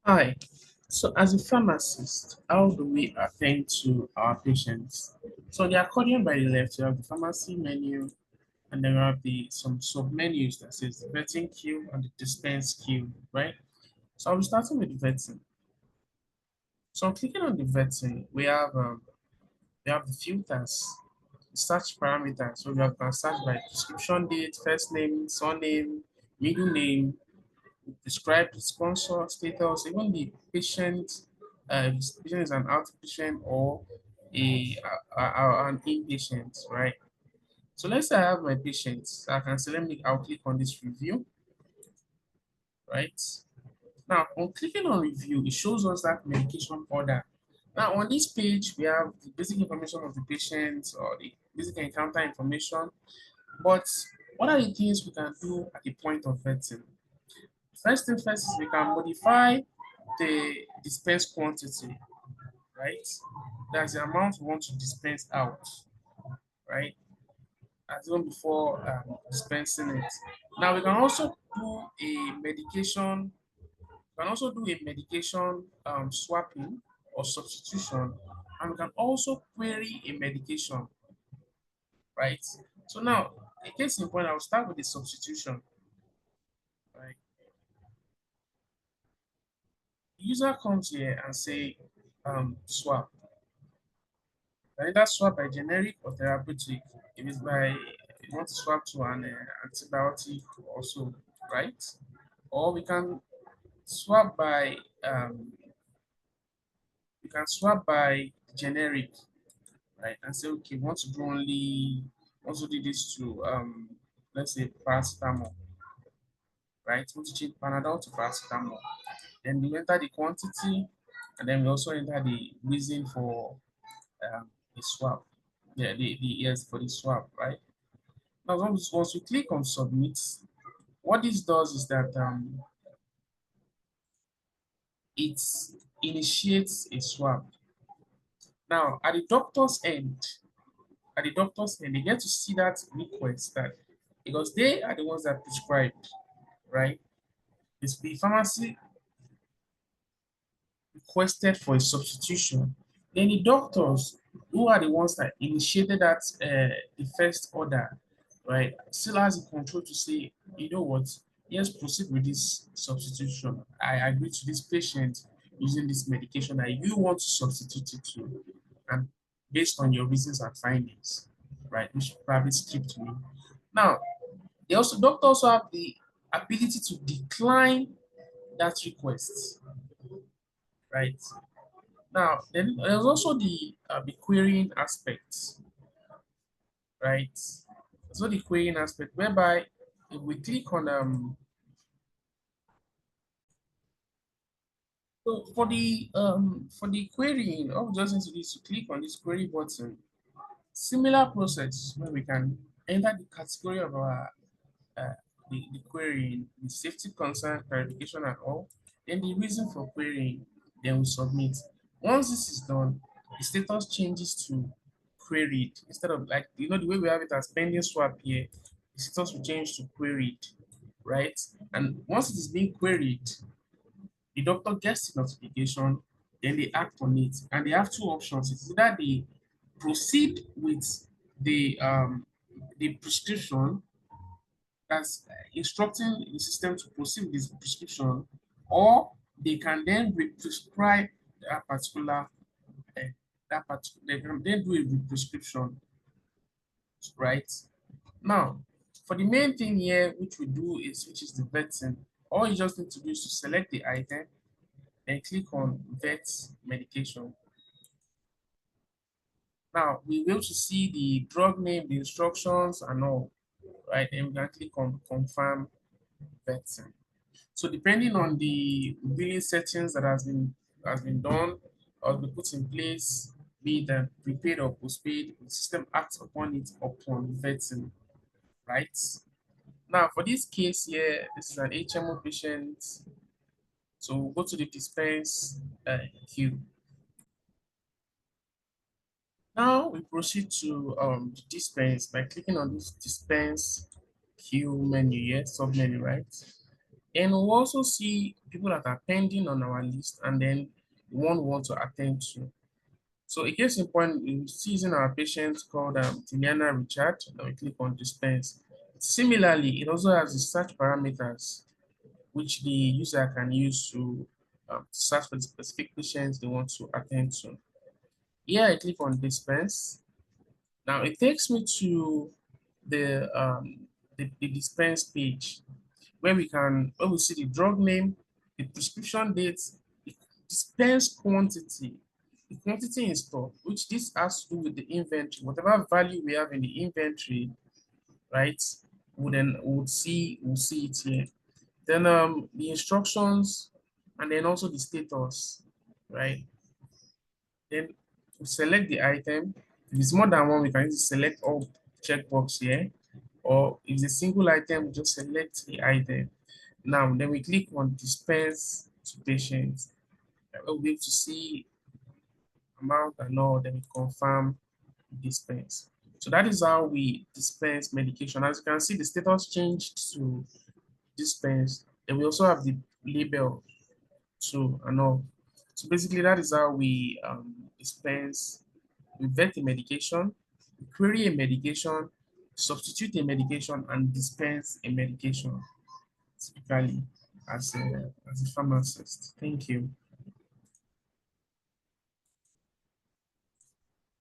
Hi. So, as a pharmacist, how do we attend to our patients? So, the accordion by the left, you have the pharmacy menu, and then you have the some sub menus that says the vetting queue and the dispense queue, right? So, I'll be starting with the vetting. So, I'm clicking on the vetting. We have the filters, search parameters. So, you can search by prescription date, first name, surname, middle name, describe the sponsor status, even the patient, if the patient is an outpatient or an inpatient, right? So let's say I have my patients. I can say, I'll click on this review, right? Now, on clicking on review, it shows us that medication order. Now, on this page, we have the basic information of the patient or the basic encounter information. But what are the things we can do at the point of vetting? First thing first is we can modify the dispense quantity, right? That's the amount we want to dispense out, right? As even before dispensing it. Now we can also do a medication. We can also do a medication swapping or substitution, and we can also query a medication, right? So now, in case in point, I'll start with the substitution, right? The user comes here and say swap. Either swap by generic or therapeutic. If it's by you want to swap to an antibiotic also, right? Or swap by um, we can swap by generic, right? And say okay, want to do only want to do this to let's say paracetamol, right? Want to change Panadol to paracetamol. Then we enter the quantity, and then we also enter the reason for the swap. Yeah, the yes for the swap, right? Now, once you click on submit, what this does is that it initiates a swap. Now, at the doctor's end, they get to see that request that because they are the ones that prescribed, right? It's the pharmacy requested for a substitution. Then the doctors, who are the ones that initiated the first order, right, still has the control to say, you know what, yes, proceed with this substitution. I agree to this patient using this medication that you want to substitute it to, and based on your reasons and findings, right, which probably skip to me. Now, doctor also have the ability to decline that request, right? Now, then there's also the querying aspect, right? So the querying aspect, whereby if we click on so for the querying, all we just need to do is to click on this query button. Similar process where we can enter the category of our uh, the querying, the safety concern, clarification, and all. Then the reason for querying, then we submit. Once this is done, the status changes to queried instead of like the way we have it as pending swap here. The status will change to queried, right? And once it is being queried, the doctor gets the notification, then they act on it, and they have two options. It's either they proceed with the prescription that's instructing the system to proceed with this prescription, or they can then prescribe that particular they can then do a prescription, right? Now, for the main thing here, which is the vetting, all you just need to do is to select the item and click on vet medication. Now, we will to see the drug name, the instructions, and all, right? And we can click on confirm vetting. So depending on the billing settings that has been done or been put in place, be it prepaid or postpaid, the system acts upon it upon vetting, right? Now for this case here, this is an HMO patient. So we'll go to the dispense queue. Now we proceed to the dispense by clicking on this dispense queue menu here, sub menu, right? And we'll also see people that are pending on our list and then one we want to attend to. So a case in point, we see using our patient called Tiliana Richard, and we click on Dispense. Similarly, it also has the search parameters which the user can use to search for the specific patients they want to attend to. Here I click on Dispense. Now it takes me to the Dispense page where we see the drug name, the prescription date, the dispense quantity, the quantity in stock, which this has to do with the inventory. Whatever value we have in the inventory, right? We'll see it here. Then the instructions and then also the status, right? Then we select the item. If it's more than one, we can just select all checkbox here. Or if it's a single item, just select the item. Now, then we click on dispense to patients. We'll be able to see amount and all, then we confirm dispense. So that is how we dispense medication. As you can see, the status changed to dispense. Then we also have the label too and all. So basically, that is how we dispense, we vet a medication, we query a medication, substitute a medication, and dispense a medication typically as a pharmacist. Thank you.